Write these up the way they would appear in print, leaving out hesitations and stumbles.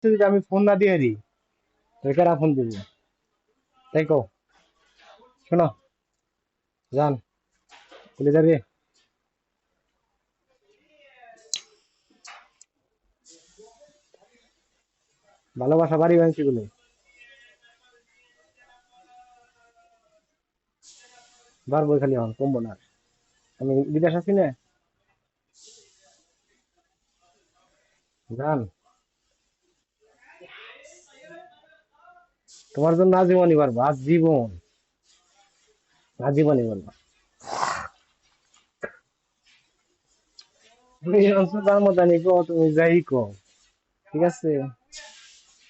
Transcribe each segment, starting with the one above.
যদি আমি ফোন না দিয়ে দিই তাহলে কারা ফোন দিবি? তাই কও, শোনো জান, বলে যাবি ভালোবাসা বাড়ি ভাঙছি বলে বাড়বো খালি এখন, কমবো না আর। আমি বিদেশ আছি না জান, তোমার জন্য আজীবনই পারবো, আজীবন, আজীবনই পারবো। তুমি তার মধ্যে আমি কো, তুমি যাই কো, ঠিক আছে?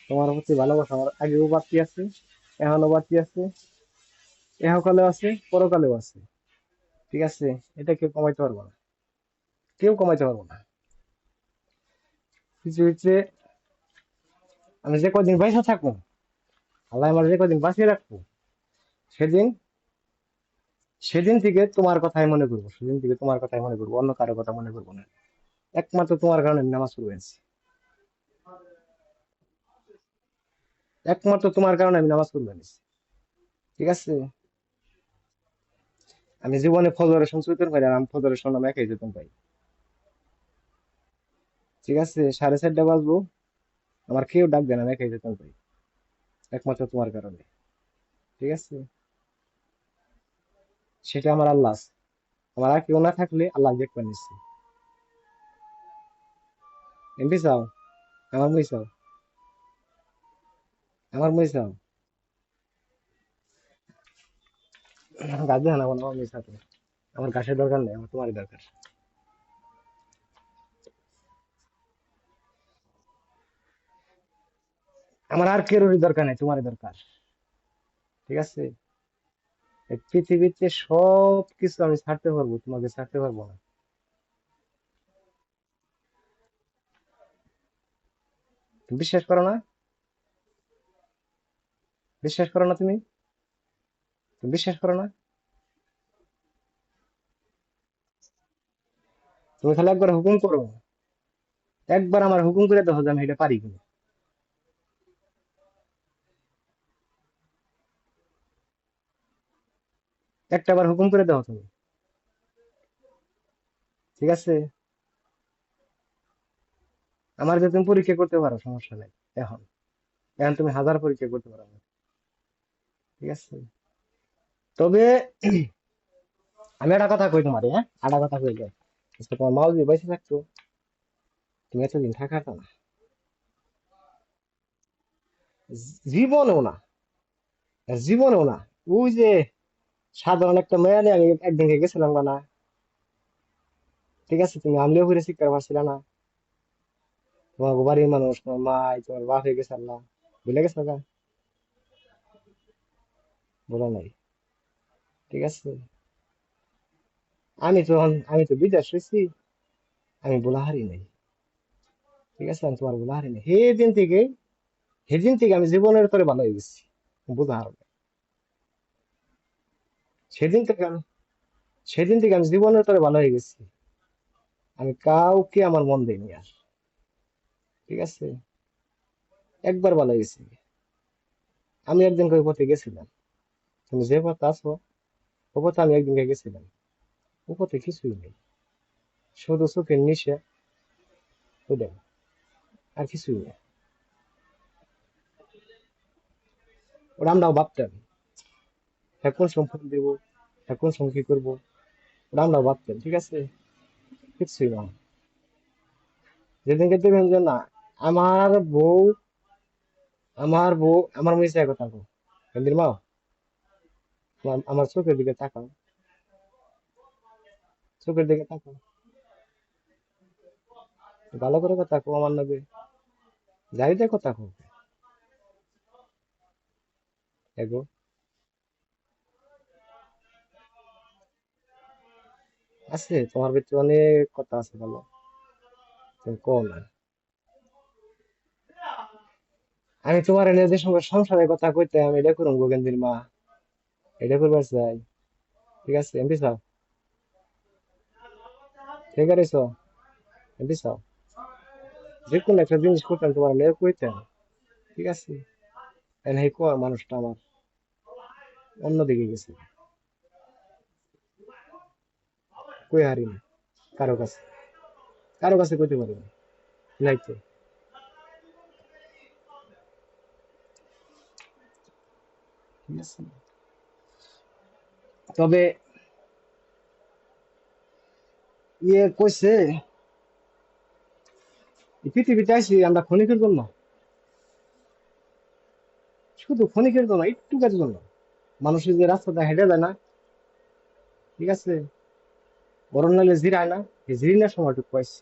তোমার প্রতি ভালোবাসা আমার আগেও বাড়তি আছে, এখনো বাড়তি আছে, এহকালেও আছে, পরকালেও আছে, ঠিক আছে? এটা কেউ কমাইতে পারবো না, কেউ কমাইতে পারবো না। কিছু হচ্ছে, আমি যে কদিন পয়সা থাকবো, আল্লাহ আমার যে কদিন বাঁচিয়ে রাখবো, সেদিন, সেদিন থেকে তোমার কথাই মনে করবো, সেদিন থেকে তোমার কথাই মনে করবো, অন্য কারো কথা মনে করবো না। একমাত্র তোমার কারণে আমি নামাজ পড়ে আছি, একমাত্র তোমার কারণে আমি নামাজ পড়বে আছি, ঠিক আছে? আমি জীবনে ফজরের সঞ্চয় করতে পারি, আর আমি ফজরের সন্নাম একাই যেতাম পাই, ঠিক আছে? 4:30 বাজবো, আমার কেউ ডাকবে না, আমি একাই যেতাম পাই, একমাত্র তোমার কারণে, ঠিক আছে? সেটা আমার আল্লাহ আছে। আমার আর কেউ না থাকলে আল্লাহ দেখবে নিচ্ছি। এমপি চাও, আমার মই চাও, আমার মই চাও, গাছ দিয়ে হানাবো না, আমার মই চাও তুমি। আমার গাছের দরকার নেই, আমার তোমারই দরকার। আমার আর কেউরই দরকার নেই, তোমারই দরকার, ঠিক আছে? এই পৃথিবীতে সব কিছু আমি ছাড়তে পারবো, তোমাকে ছাড়তে পারবো না। তুমি বিশ্বাস করো না? বিশ্বাস করো না তুমি? তুমি বিশ্বাস করো না? তুমি খালি একবার হুকুম করো, একবার আমার হুকুম করে দেখো যে আমি এটা পারি কিনা। একটা বার হুকুম করে দেখো তুমি, ঠিক আছে? আমার যে তুমি পরীক্ষা করতে পারো, সমস্যা নেই। এখন, এখন তুমি হাজার পরীক্ষা করতে পারো আমার, ঠিক আছে? তবে আমি একটা কথা কই তোমার, হ্যাঁ, একটা কথা কই যে, আজকে তোমার মাও যদি বেঁচে থাকতো, তুমি এতদিন থাকাতো না, জীবনেও না, জীবনেও না। ওই যে সাধারণ একটা মেয়ে নিয়ে আমি একদিন গেছিলাম না, ঠিক আছে? তুমি আনলেও ফিরে শিখতে পারছিলে না, তোমার বাড়ির মানুষ, তোমার মা, তোমার বাপ হয়ে গেছে আল্লাহ, ভুলে গেছো না? বলো নাই, ঠিক আছে? আমি তো বিদেশ হয়েছি, আমি বলা হারি নাই, ঠিক আছে? আমি তোমার বলা হারি নাই, সেদিন থেকে আমি জীবনের তোরে ভালো হয়ে গেছি, বুঝা হার নাই। সেদিন থেকে আমি, সেদিন থেকে আমি জীবনের তোরে ভালো হয়ে গেছি, আমি কাউকে আমার মন দেইনি আর, ঠিক আছে? একবার ভালো হয়ে গেছি। আমি একদিন ওই পথে গেছিলাম, তুমি যে পথে আছো ও পথে আমি একদিন গেছিলাম, ও পথে কিছুই নেই, শুধু চোখের নিশে, ওটাই, আর কিছুই নেই। ওটা আমরাও ভাবতাম, এখন সম্পর্ক দেব, এখন সঙ্গে কি করবো, ওটা আমরাও ভাবতাম, ঠিক আছে? কিছুই না। যেদিনকে দেখবেন যে না, আমার বউ, আমার মেয়ে কথা কো, এমনি মা, আমার চোখের দিকে তাকাও, চোখের দিকে তাকাও, ভালো করে কথা কো আমার নবে, যাই দেয় কথা কো, এগো, আছে তোমার ভিতরে অনেক কথা আছে ভালো, তুমি কো না। আমি তোমার এনে যে সঙ্গে সংসারের কথা কইতে আমি এটা করুম গোগেন্দির মা, এটা করবার চাই, ঠিক আছে? এমপি চাও, ঠিক আছে? এমপি চাও, যে কোনো একটা জিনিস করতাম তোমার লেগে কইতাম, ঠিক আছে? এই কয় মানুষটা আমার অন্যদিকে গেছে, কই হারি না কারো কাছে, কারো কাছে কইতে পারি না, নাই তো। ঠিক আছে, তবে কইছে এই পৃথিবীতে আইছি আমরা ক্ষণিকের জন্য, শুধু ক্ষণিকের জন্য, একটু কাজের জন্য। মানুষের যে রাস্তাটা হেঁটে যায় না, ঠিক আছে, গরম নালে জিরায় না, এই জিরিনার সময়টুকু পাইছি।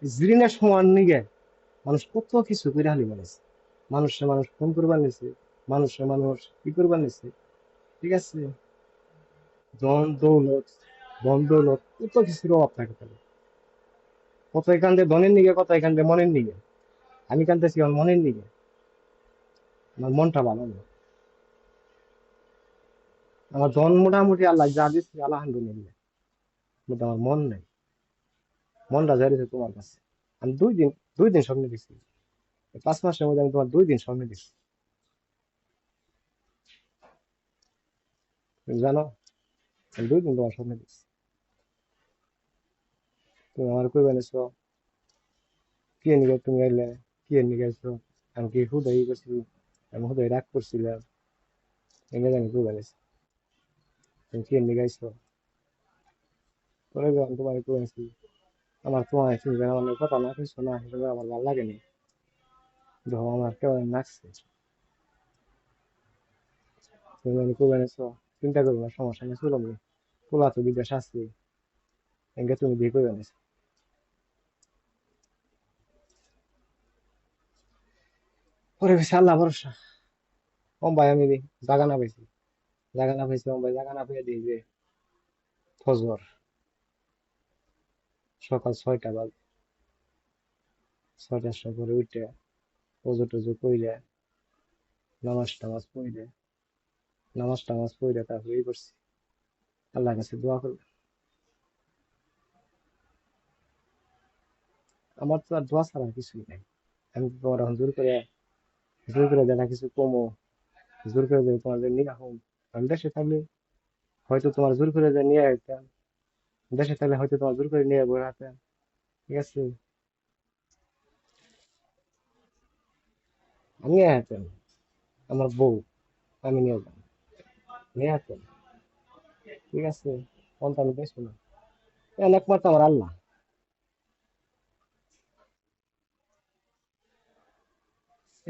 এই জিরিনার সময় নিগে মানুষ কত কিছু করে হালি বানাইছে, মানুষ ফোন করবার নিছে, মানুষ কি করবার নিছে, ঠিক আছে, ধন দৌলত, ধন দৌলত, কত কিছুর অভাব থাকে তাহলে। কত এখান দিয়ে ধনের নিগে, কত এখান দিয়ে মনের নিগে। আমি কানতেছি আমার মনের নিগে, আমার মনটা ভালো না। আমার ধন মোটামুটি আল্লাহ যা দিচ্ছে আলহামদুলিল্লাহ, কিন্তু আমার মন নেই, মনটা যাইছে তোমার কাছে। আমি 2 দিন, 2 দিন স্বপ্ন দিছি, এই 5 মাসের মধ্যে আমি তোমার 2 দিন স্বপ্ন দিছি, তুমি জানো? আমি 2 দিন তোমার স্বপ্ন দিছি, তুমি আমার কই বানিয়েছো, কি নিগে তুমি আইলে, কি নিগে আইছো, আমি কি হুদাই করছি, আমি হুদাই রাগ করছিলাম, এনে জানি কই বানিয়েছো, তুমি কি নিগে আইছো, পরে যখন তোমার কই আনছি, আমার তোমার তুমি যেন আমার কথা না কইছো না, সেটা আমার ভালো লাগেনি, যখন আমার কেমন লাগছে, তুমি জানি কই বানিয়েছো, চিন্তা করবো না, সমস্যা নেই, চলো আমি, পোলা তো বিদেশ আছে, এনকে তুমি দিয়ে কই বানিয়েছো। পরে বেশি আল্লাহ ভরসা, কম ভাই আমি জাগা না পাইছি, জাগা না পাইছি, কম ভাই জাগা না পেয়ে দিই যে ফজর, সকাল 6টা বাজে, 6টার সময় করে উঠে ওজু টজু কইরে, নামাজ টামাজ পড়ে, নামাজ টামাজ পড়ে তারপরে করছি, আল্লাহর কাছে দোয়া করবো। আমার তো আর দোয়া ছাড়া আর কিছুই নাই। আমি তো তোমার এখন জোর করে দেখা কিছু কমো, জোর করে যদি তোমাদের নিয়ে হম, আমি দেশে থাকলে হয়তো তোমার জোর করে যে নিয়ে আসতাম, দেশে থাকলে হয়তো তোমার জোর করে নিয়ে বই হাতে, ঠিক আছে, আমি নিয়ে আসতাম, আমার বউ, আমি নিয়ে যাবো, নিয়ে আসতাম, ঠিক আছে, কোনটা আমি দেখছো না, একমাত্র আমার আল্লাহ,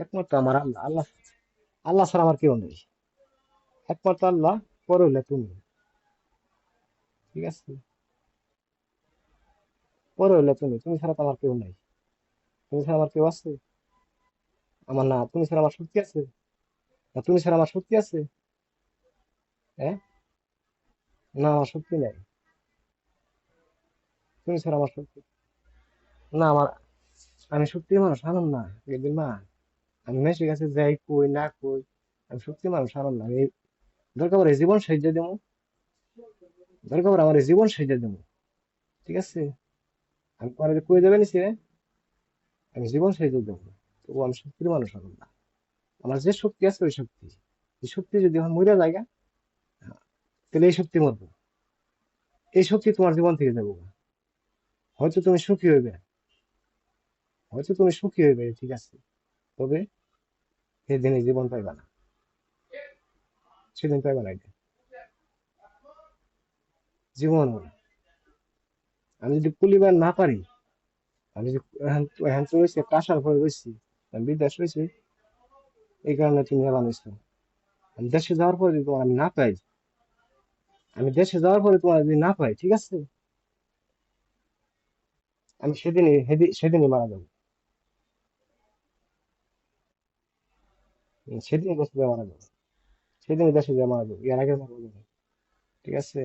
একমাত্র আমার আল্লাহ, আল্লাহ, আল্লাহ ছাড়া আমার কেউ নেই, একমাত্র আল্লাহ, পরে হইলে তুমি, ঠিক আছে, পরে হইলে তুমি, তুমি ছাড়া তো আমার কেউ নাই, তুমি ছাড়া আমার কেউ আছে, আমার না, তুমি ছাড়া আমার শক্তি আছে, না তুমি ছাড়া আমার শক্তি আছে, হ্যাঁ, না আমার শক্তি নাই, তুমি ছাড়া আমার শক্তি, না আমার, আমি শক্তি মানুষ আনন্দ না, একদিন মা, আমি মেসির কাছে যাই কই না কই, আমি শক্তি মানুষ আনন্দ না, আমি দরকার পড়ে জীবন সাহায্য দেবো, দরকার পড়ে আমার এই জীবন সাহায্য দেবো, ঠিক আছে, আমি পরে যে কই দেবে নিছি রে, আমি জীবন সাহায্য দেবো, তবু আমি শক্তির মানুষ আনন্দ না, আমার যে শক্তি আছে ওই শক্তি, এই শক্তি যদি আমার মরে যায়, তাহলে এই শক্তি মরবো, এই শক্তি তোমার জীবন থেকে যাবো, হয়তো তুমি সুখী হইবে, হয়তো তুমি সুখী হইবে, ঠিক আছে, তবে সেদিন এই জীবন পাইবা না, সেদিন পাইবা না এটা, জীবন হবে। আমি যদি কুলিবার না পারি, আমি যদি এখন এখন তো রয়েছে কাঁসার ঘরে রয়েছি, আমি বিদেশ রয়েছি, এই কারণে তুমি বানিয়েছো, আমি দেশে যাওয়ার পরে যদি তোমার আমি না পাই, আমি দেশে যাওয়ার পরে তোমার যদি না পাই, ঠিক আছে, আমি সেদিনই মারা যাবো, সেদিনই দেশে যাওয়া মারা যাবো, সেদিনই দেশে যাওয়া মারা যাবো, এর আগে মারা যাবো না, ঠিক আছে।